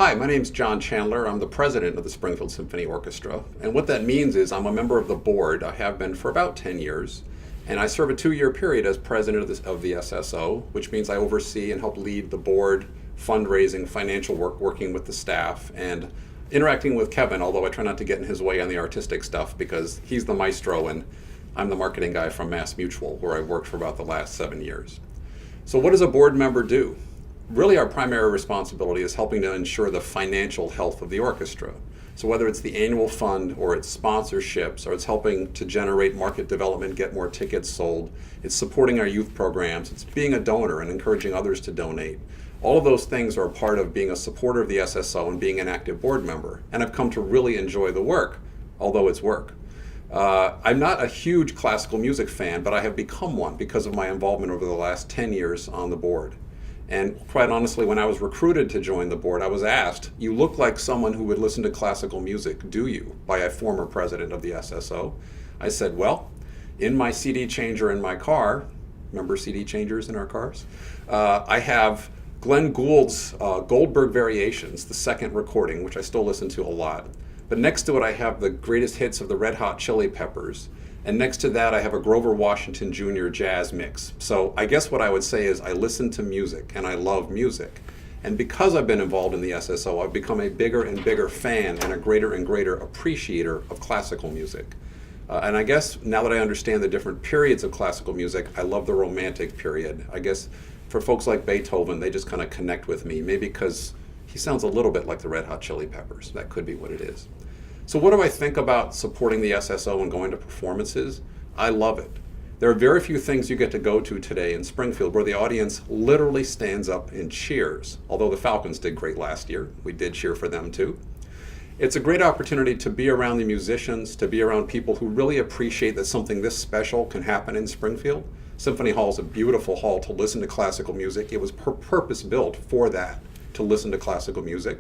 Hi, my name's John Chandler. I'm the president of the Springfield Symphony Orchestra. And what that means is I'm a member of the board. I have been for about 10 years. And I serve a 2-year period as president of the SSO, which means I oversee and help lead the board, fundraising, financial work, working with the staff, and interacting with Kevin, although I try not to get in his way on the artistic stuff because he's the maestro and I'm the marketing guy from Mass Mutual, where I've worked for about the last 7 years. So what does a board member do? Really, our primary responsibility is helping to ensure the financial health of the orchestra. So whether it's the annual fund or it's sponsorships or it's helping to generate market development, get more tickets sold, it's supporting our youth programs, it's being a donor and encouraging others to donate. All of those things are a part of being a supporter of the SSO and being an active board member. And I've come to really enjoy the work, although it's work. I'm not a huge classical music fan, but I have become one because of my involvement over the last 10 years on the board. And quite honestly, when I was recruited to join the board, I was asked, "You look like someone who would listen to classical music, do you?" by a former president of the SSO. I said, well, in my CD changer in my car, remember CD changers in our cars? I have Glenn Gould's Goldberg Variations, the second recording, which I still listen to a lot. But next to it, I have the greatest hits of the Red Hot Chili Peppers. And next to that, I have a Grover Washington Jr. jazz mix. So I guess what I would say is I listen to music and I love music. And because I've been involved in the SSO, I've become a bigger and bigger fan and a greater and greater appreciator of classical music. And I guess now that I understand the different periods of classical music, I love the Romantic period. I guess for folks like Beethoven, they just kind of connect with me, maybe because he sounds a little bit like the Red Hot Chili Peppers. That could be what it is. So what do I think about supporting the SSO and going to performances? I love it. There are very few things you get to go to today in Springfield where the audience literally stands up and cheers. Although the Falcons did great last year, we did cheer for them too. It's a great opportunity to be around the musicians, to be around people who really appreciate that something this special can happen in Springfield. Symphony Hall is a beautiful hall to listen to classical music. It was purpose-built for that, to listen to classical music.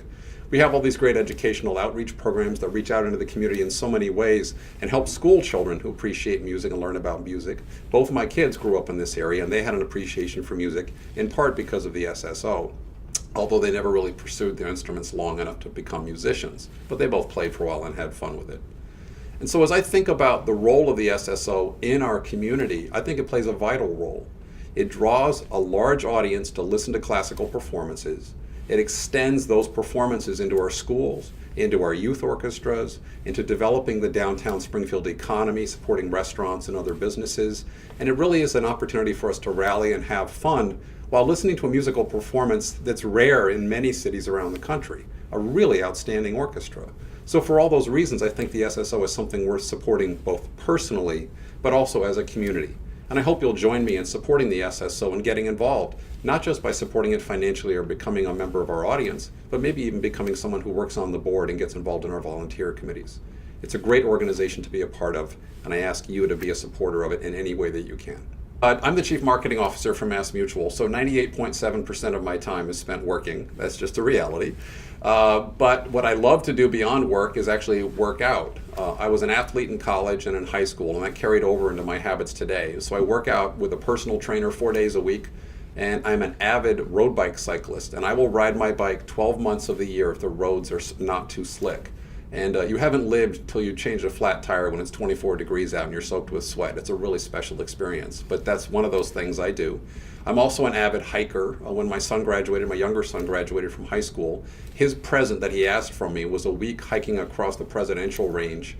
We have all these great educational outreach programs that reach out into the community in so many ways and help school children who appreciate music and learn about music. Both of my kids grew up in this area and they had an appreciation for music, in part because of the SSO, although they never really pursued their instruments long enough to become musicians. But they both played for a while and had fun with it. And so as I think about the role of the SSO in our community, I think it plays a vital role. It draws a large audience to listen to classical performances. It extends those performances into our schools, into our youth orchestras, into developing the downtown Springfield economy, supporting restaurants and other businesses. And it really is an opportunity for us to rally and have fun while listening to a musical performance that's rare in many cities around the country, a really outstanding orchestra. So for all those reasons, I think the SSO is something worth supporting both personally, but also as a community. And I hope you'll join me in supporting the SSO and getting involved, not just by supporting it financially or becoming a member of our audience, but maybe even becoming someone who works on the board and gets involved in our volunteer committees. It's a great organization to be a part of, and I ask you to be a supporter of it in any way that you can. I'm the Chief Marketing Officer for Mass Mutual, so 98.7% of my time is spent working. That's just a reality. But what I love to do beyond work is actually work out. I was an athlete in college and in high school, and that carried over into my habits today. So I work out with a personal trainer 4 days a week, and I'm an avid road bike cyclist, and I will ride my bike 12 months of the year if the roads are not too slick. And you haven't lived till you change a flat tire when it's 24 degrees out and you're soaked with sweat. It's a really special experience, but that's one of those things I do. I'm also an avid hiker. When my son graduated, my younger son graduated from high school, his present that he asked from me was a week hiking across the presidential range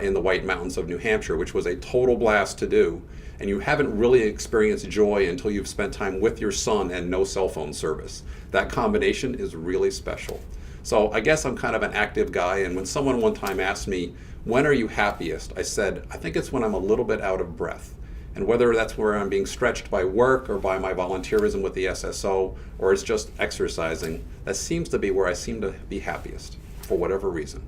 in the White Mountains of New Hampshire, which was a total blast to do. And you haven't really experienced joy until you've spent time with your son and no cell phone service. That combination is really special. So I guess I'm kind of an active guy, and when someone one time asked me, "When are you happiest?" I said, "I think it's when I'm a little bit out of breath." And whether that's where I'm being stretched by work or by my volunteerism with the SSO, or it's just exercising, that seems to be where I seem to be happiest, for whatever reason.